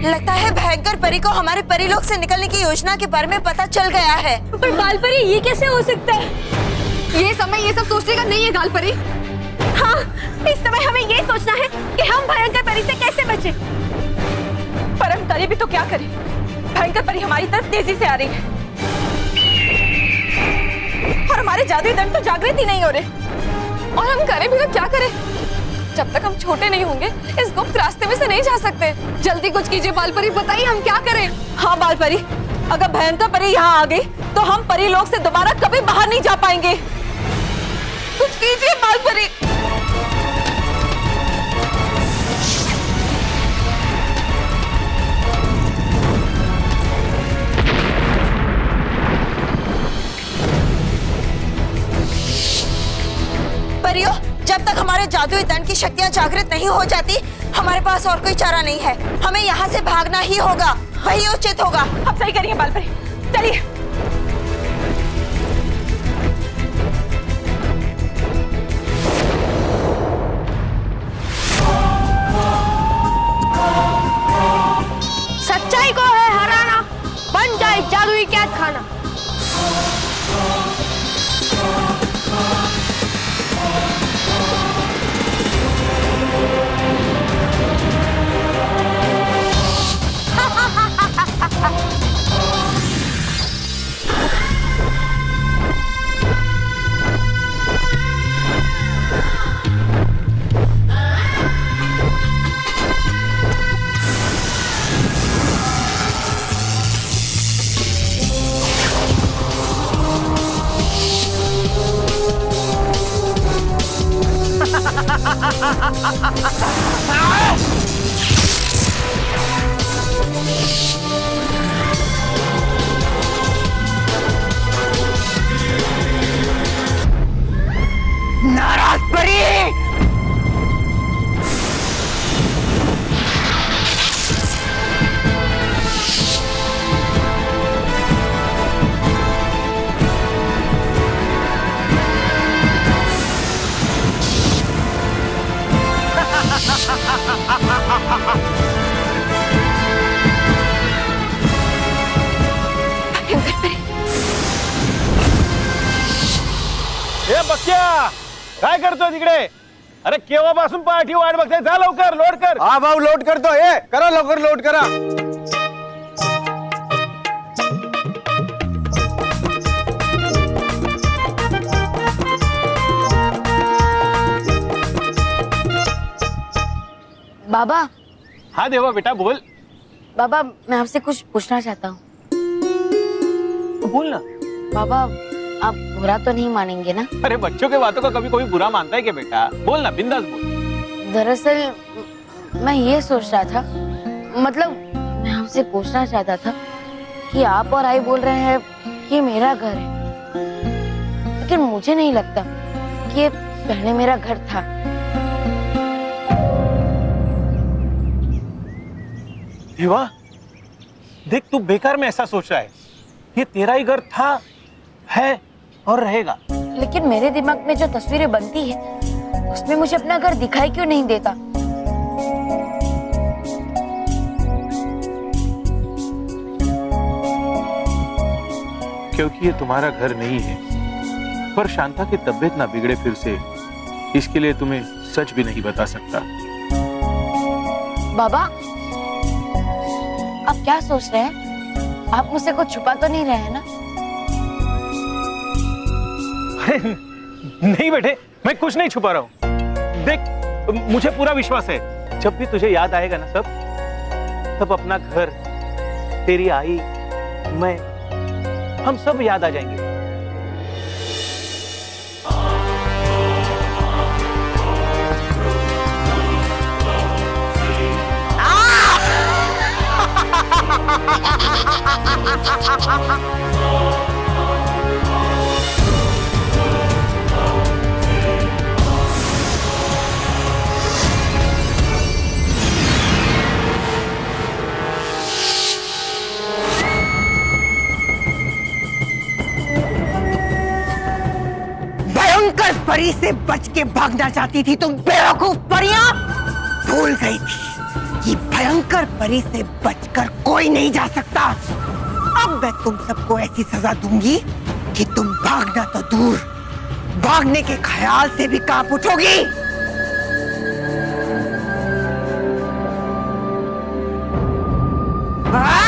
लगता है भयंकर परी को हमारे परीलोक से निकलने की योजना के बारे में पता चल गया है। पर गाल परी, ये कैसे हो सकता है? ये समय ये सब सोचने का नहीं है गाल परी। हाँ, इस समय हमें ये सोचना है कि हम भयंकर परी से कैसे बचें। पर हम करें भी तो क्या करें? भयंकर परी हमारी तरफ तेजी से आ रही है और हमारे जादुई दंड तो जागृत ही नहीं हो रहे। और हम करें भी तो क्या करें? जब तक हम छोटे नहीं होंगे इस गुप्त रास्ते में से नहीं जा सकते। जल्दी कुछ कीजिए बाल परी, बताइए हम क्या करें? हाँ बाल परी, अगर भयंकर परी यहाँ आ गई तो हम परीलोक से दोबारा कभी बाहर नहीं जा पाएंगे। कुछ कीजिए बाल परी। परियों, जब तक हमारे जादुई दंड की शक्तियाँ जागृत नहीं हो जाती, हमारे पास और कोई चारा नहीं है। हमें यहाँ से भागना ही होगा, वही उचित होगा। आप सही करिए बाल परी, चलिए। सच्चाई को है हराना, बन जाए जादुई कैद खाना। नाराज परी! ए बक्या, काय करतोय तिकडे? अरे केव्हापासून पाठी वाट बघताय, जा लवकर लोड कर. हा भाऊ लोड करतो. ए करा लवकर लोड करा. बाबा, हाँ देवा बेटा बोल. बाबा मैं आपसे कुछ पूछना चाहता हूँ. बोल ना. बाबा आप बुरा तो नहीं मानेंगे ना? अरे बच्चों के बातों का कभी कोई बुरा मानता है क्या बेटा? बोल ना, बिंदास बोल. दरअसल मैं ये सोच रहा था, मतलब मैं आपसे पूछना चाहता था कि आप और आई बोल रहे हैं कि ये मेरा घर है, लेकिन मुझे नहीं लगता कि ये पहले मेरा घर था. देवा देख, तू बेकार में ऐसा सोच रहा है. ये तेरा ही घर था, है और रहेगा. लेकिन मेरे दिमाग में जो तस्वीरें बनती है उसमें मुझे अपना घर दिखाई क्यों नहीं देता? क्योंकि ये तुम्हारा घर नहीं है. पर शांता की तबीयत ना बिगड़े फिर से, इसके लिए तुम्हें सच भी नहीं बता सकता. बाबा आप क्या सोच रहे हैं? आप मुझसे कुछ छुपा तो नहीं रहे हैं ना? नहीं बेटे, मैं कुछ नहीं छुपा रहा हूं. देख, मुझे पूरा विश्वास है, जब भी तुझे याद आएगा ना तब अपना घर, तेरी आई, मैं, हम सब याद आ जाएंगे. भयंकर परी से बच के भागना चाहती थी तुम बेवकूफ परियां। भूल गई थी कि भयंकर परी से बचकर कोई नहीं जा सकता। अब मैं तुम सबको ऐसी सजा दूंगी कि तुम भागना तो दूर, भागने के ख्याल से भी कांप उठोगी।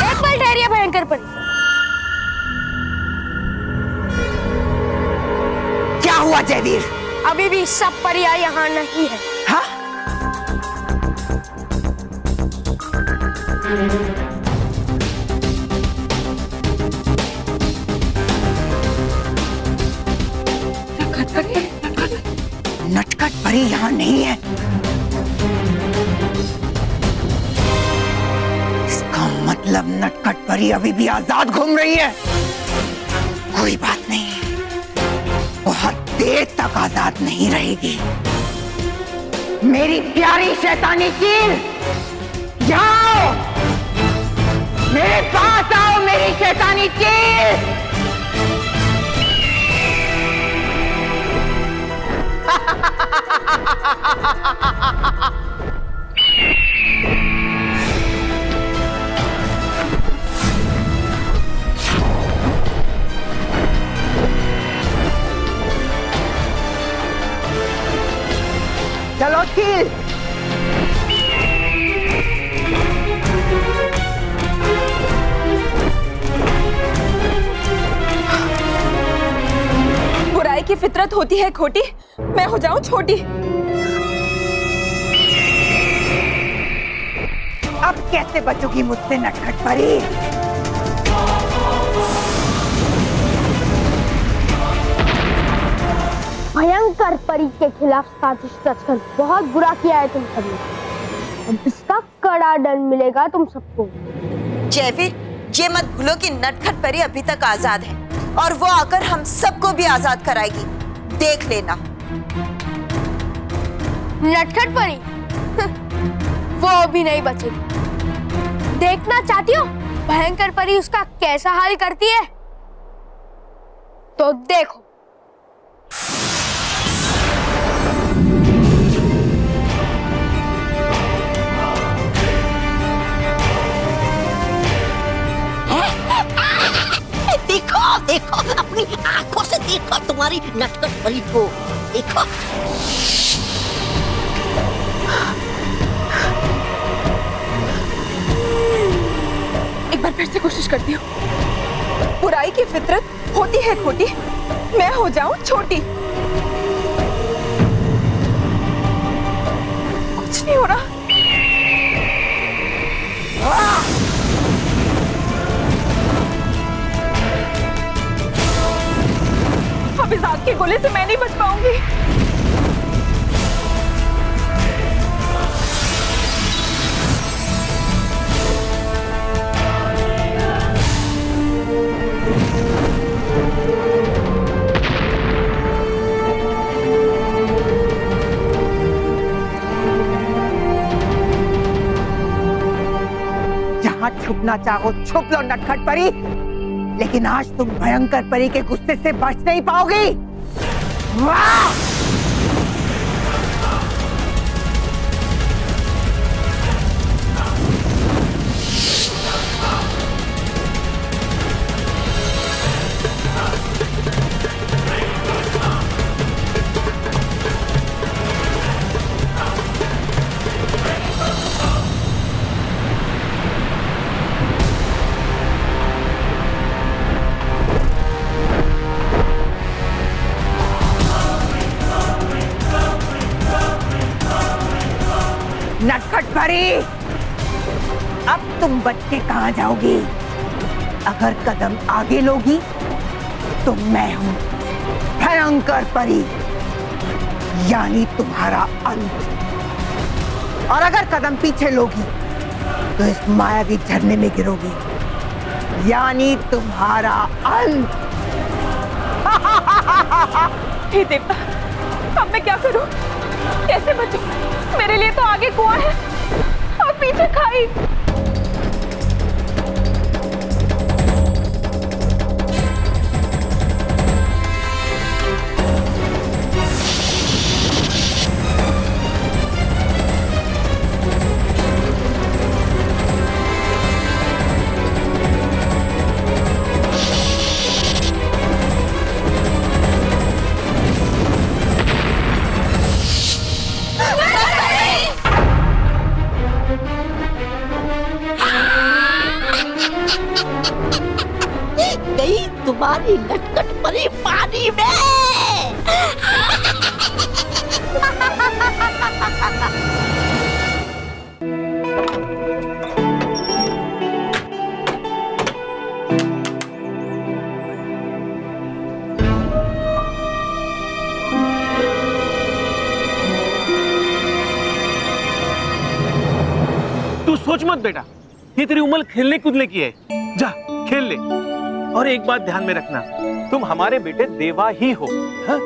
एक पल ठहरिए भयंकर परी। क्या हुआ जयवीर? अभी भी सब परियां यहाँ नहीं है। हाँ? नटखट परी यहाँ नहीं है। इसका मतलब नटखट परी अभी भी आजाद घूम रही है। कोई बात नहीं, बहुत देर तक आजाद नहीं रहेगी। मेरी प्यारी शैतानी चील, जाओ मेरे पास आओ, मेरी शैतानी चील। चलो चील। बुराई की फितरत होती है खोटी, मैं हो जाऊं छोटी। अब कैसे बचोगी मुझसे नटखट परी? भयंकर परी के खिलाफ साजिश रचकर बहुत बुरा किया है तुम सबने। अब इसका कड़ा दंड मिलेगा तुम सबको। जयवीर, ये मत भूलो कि नटखट परी अभी तक आजाद है और वो आकर हम सबको भी आजाद कराएगी। देख लेना। नटखट परी वो भी नहीं बचेगी। देखना चाहती हो भयंकर परी उसका कैसा हाल करती है? तो देखो। देखो देखो, अपनी आंखों से देखो तुम्हारी नटखट परी को। देखो एक बार फिर से कोशिश करती हूँ। बुराई की फितरत होती है खोटी, मैं हो जाऊं छोटी। कुछ नहीं हो रहा। अब इस आग के गोले से मैं नहीं बच पाऊंगी। जहां छुपना चाहो छुप लो नटखट परी, लेकिन आज तुम भयंकर परी के गुस्से से बच नहीं पाओगी। वाह! नटखट परी, अब तुम बच के कहां जाओगी? अगर कदम आगे लोगी तो मैं हूं भयंकर परी, यानी तुम्हारा अंत। और अगर कदम पीछे लोगी तो इस मायावी झरने में गिरोगी, यानी तुम्हारा अंत। हे देवता, अब मैं क्या करूं? कैसे बचूं? मेरे लिए तो आगे कुआं है और पीछे खाई। तुम्हारी नटखट परी पानी में। तू सोच मत बेटा, ये तेरी उम्र खेलने कूदने की है। जा खेल ले। और एक बात ध्यान में रखना, तुम हमारे बेटे देवा ही हो। हाँ?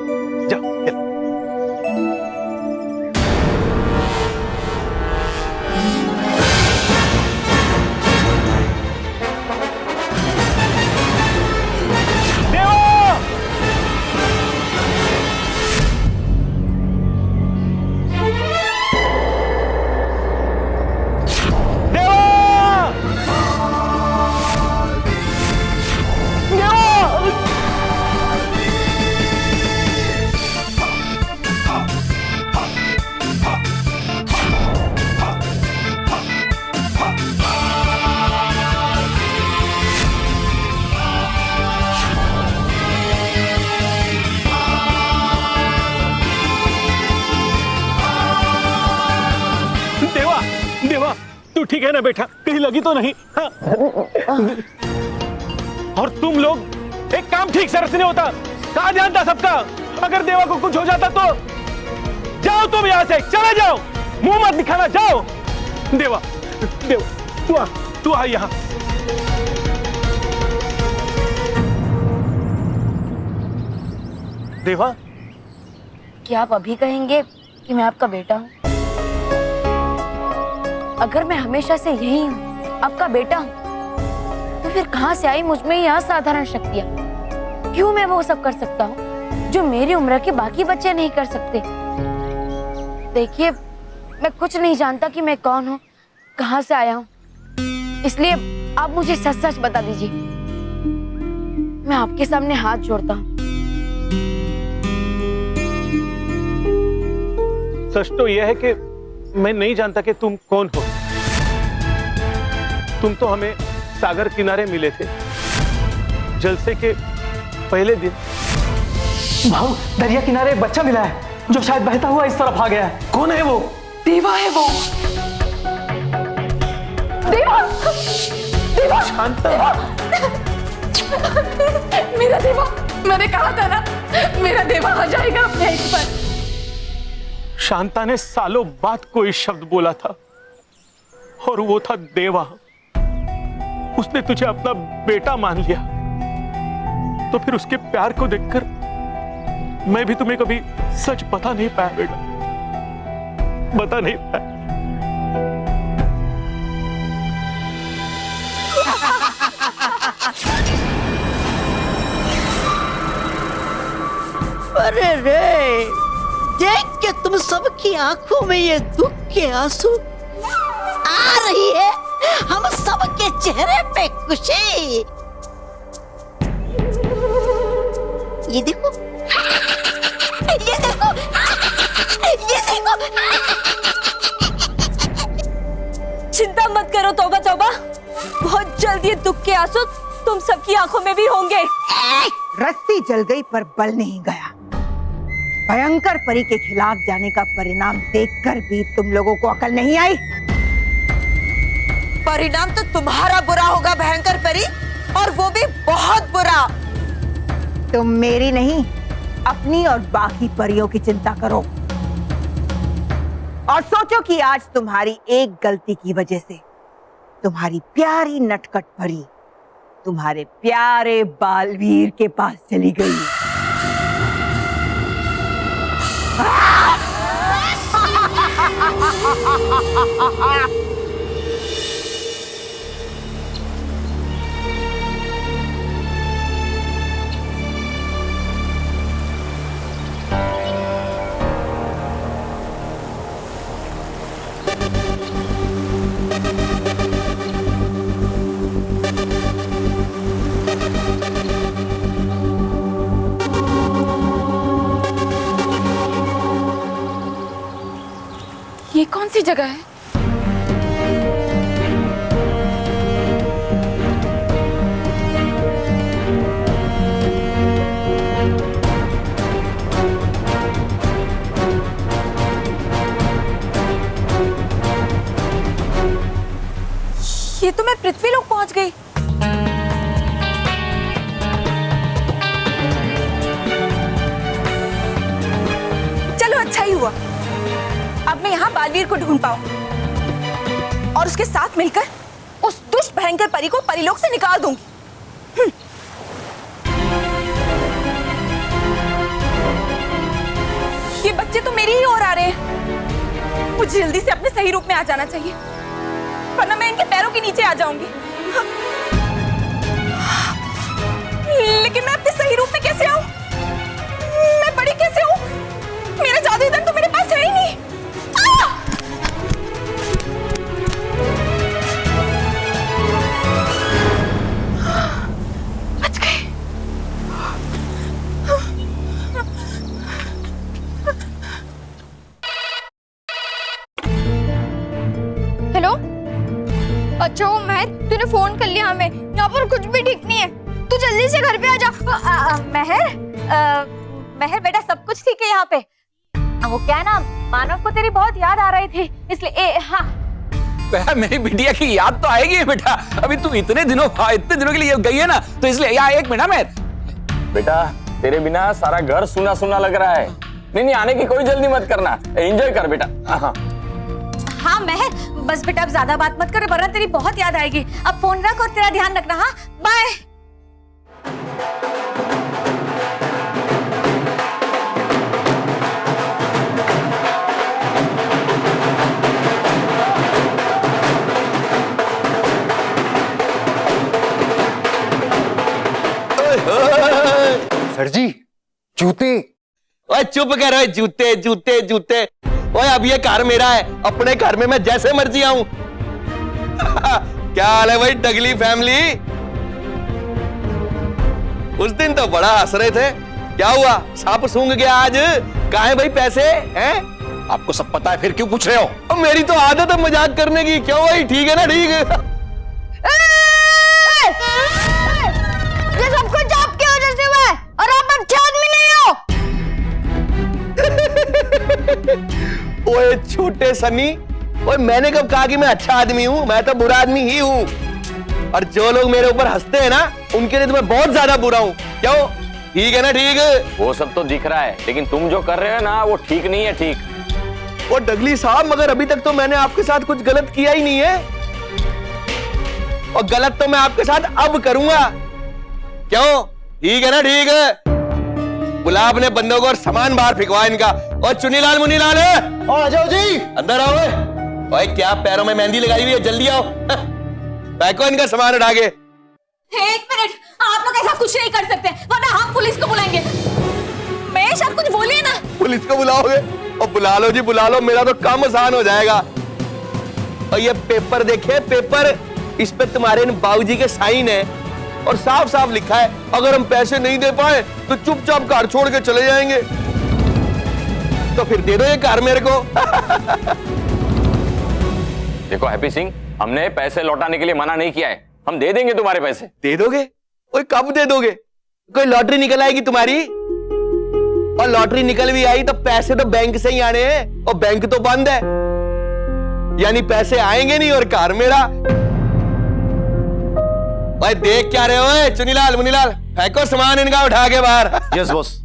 जा खेल। देवा, तू ठीक है ना बेटा? कहीं लगी तो नहीं? हाँ? और तुम लोग एक काम ठीक से नहीं होता, कहाँ ध्यान था सबका? अगर देवा को कुछ हो जाता तो? जाओ तुम यहाँ से, चले जाओ, मुंह मत दिखाना, जाओ। देवा, देवा, तू आ यहाँ। देवा, क्या आप अभी कहेंगे कि मैं आपका बेटा हूँ? अगर मैं हमेशा से यही हूँ, आपका बेटा हूँ, तो फिर कहाँ से आई मुझ में ये असाधारण शक्तियाँ? क्यों मैं वो सब कर सकता हूँ जो मेरी उम्र के बाकी बच्चे नहीं कर सकते? देखिए, मैं कुछ नहीं जानता कि मैं कौन हूँ, कहाँ से आया हूँ, इसलिए आप मुझे सच सच बता दीजिए। मैं आपके सामने हाथ जोड़ता हूँ। सच तो यह है कि मैं नहीं जानता कि तुम कौन हो। तुम तो हमें सागर किनारे मिले थे, जलसे के पहले दिन। भाऊ, दरिया किनारे एक बच्चा मिला है जो शायद बहता हुआ इस तरफ आ गया है। कौन है वो? देवा है वो। देवा, देवा, शांता। मेरा देवा, मैंने कहा था ना, मेरा देवा आ जाएगा अपने एक पर। शांता ने सालों बाद कोई शब्द बोला था, और वो था देवा। उसने तुझे अपना बेटा मान लिया, तो फिर उसके प्यार को देखकर मैं भी तुम्हें कभी सच बता नहीं पाया बेटा, बता नहीं पाया। अरे रे, देख के तुम सबकी आंखों में ये दुख के आंसू आ रही है, हम सबके चेहरे पे खुशी। ये देखो, ये देखो, ये देखो। चिंता मत करो तौबा तौबा, बहुत जल्द ये दुख के आंसू तुम सबकी आंखों में भी होंगे। रस्सी जल गई पर बल नहीं गया। भयंकर परी के खिलाफ जाने का परिणाम देखकर भी तुम लोगों को अकल नहीं आई। परिणाम तो तुम्हारा बुरा होगा भयंकर परी, और वो भी बहुत बुरा। तुम मेरी नहीं, अपनी और बाकी परियों की चिंता करो, और सोचो कि आज तुम्हारी एक गलती की वजह से तुम्हारी प्यारी नटखट परी तुम्हारे प्यारे बालवीर के पास चली गई। ये कौन सी जगह है? ये तो मैं पृथ्वी लोक पहुंच गई। चलो अच्छा ही हुआ, अब मैं यहाँ बालवीर को ढूंढ पाऊं और उसके साथ मिलकर उस दुष्ट भयंकर परी को परीलोक से निकाल दूंगी। ये बच्चे तो मेरी ही ओर आ रहे हैं, मुझे जल्दी से अपने सही रूप में आ जाना चाहिए, वरना मैं इनके पैरों के नीचे आ जाऊंगी। लेकिन मैं अपने सही रूप में कैसे आऊं? मैं बड़ी कैसे हूं? मेरा जादुई धन तो मेरे पास है ही नहीं। बच गई। हेलो, अच्छा वो महर, तूने फोन कर लिया हमें, यहाँ पर कुछ भी ठीक नहीं है, तू जल्दी से घर पे आ जा। महर बेटा, सब कुछ ठीक है यहाँ पे। वो क्या है ना, मानव को तेरी बहुत याद आ रही थी, इसलिए हाँ। मेरी बिटिया की याद तो आएगी बेटा, अभी तू इतने दिनों के लिए गई है ना, तो इसलिए यहाँ एक मिनट मैं बेटा, तेरे बिना सारा घर सुना सुना लग रहा है। नहीं आने की कोई जल्दी मत करना, एंजॉय कर बेटा। हाँ महर, बस बेटा अब ज्यादा बात मत कर, वरना तेरी बहुत याद आएगी। अब फोन रख और तेरा ध्यान रखना। हाँ, बाय। सर जी, जूते। ओए चुप कर, ओए जूते जूते जूते। ओए अब ये घर मेरा है, अपने घर में मैं जैसे मर्जी आऊं। क्या हाल है भाई डगली फैमिली? उस दिन तो बड़ा हंस रहे थे, क्या हुआ? सांप सूंघ गया आज? कहाँ है भाई पैसे हैं? आपको सब पता है, फिर क्यों पूछ रहे हो? अब मेरी तो आदत है मजाक करने की। क्यों भाई, ठीक है ना? ठीक है। ये सब कुछ आपकी वजह से हुआ है और आप अच्छे आदमी नहीं हो। ओए छोटे सनी, ओए मैंने कब कहा कि मैं अच्छा आदमी हूं? मैं तो बुरा आदमी ही हूं। और जो लोग मेरे ऊपर हंसते हैं ना, उनके लिए तो मैं बहुत ज्यादा बुरा हूं। क्यों? ठीक है ना? ठीक है। वो सब तो दिख रहा है, लेकिन तुम जो कर रहे हो ना, वो ठीक नहीं है। ठीक। वो डगली साहब, मगर अभी तक तो मैंने आपके साथ कुछ गलत किया ही नहीं है, और गलत तो मैं आपके साथ अब करूंगा। क्यों? ठीक है ना? ठीक है। बुला अपने बंदों को और सामान बाहर फेंकवा इनका। और चुनीलाल मुनीलाल, और आ जाओ जी। अंदर आओ। ओए क्या पैरों में मेहंदी लगाई हुई है? जल्दी आओ, फेंको इनका सामान उठा के। एक मिनट, आप लोग ऐसा कुछ नहीं कर सकते, वरना हम पुलिस को बुलाएंगे। महेश, आप कुछ बोलिए ना। पुलिस को बुलाओगे? और बुला लो जी, बुला लो, मेरा तो काम आसान हो जाएगा। और ये पेपर देखे, पेपर, इस पे तुम्हारे इन बाबूजी के साइन है और साफ साफ लिखा है, अगर हम पैसे नहीं दे पाए तो चुपचाप घर छोड़ के चले जाएंगे। तो फिर दे दो ये कार मेरे को। देखो हैप्पी सिंह, हमने पैसे लौटाने के लिए मना नहीं किया है, हम दे देंगे तुम्हारे पैसे। दे दोगे? ओए कब दे दोगे? कोई लॉटरी निकल आएगी तुम्हारी? और लॉटरी निकल भी आई तो पैसे तो बैंक से ही आने हैं, और बैंक तो बंद है, यानी पैसे आएंगे नहीं और कार मेरा। भाई देख क्या रहे हो? चुनीलाल मुनीलाल, फेंको सामान इनका उठा के बाहर। Yes boss.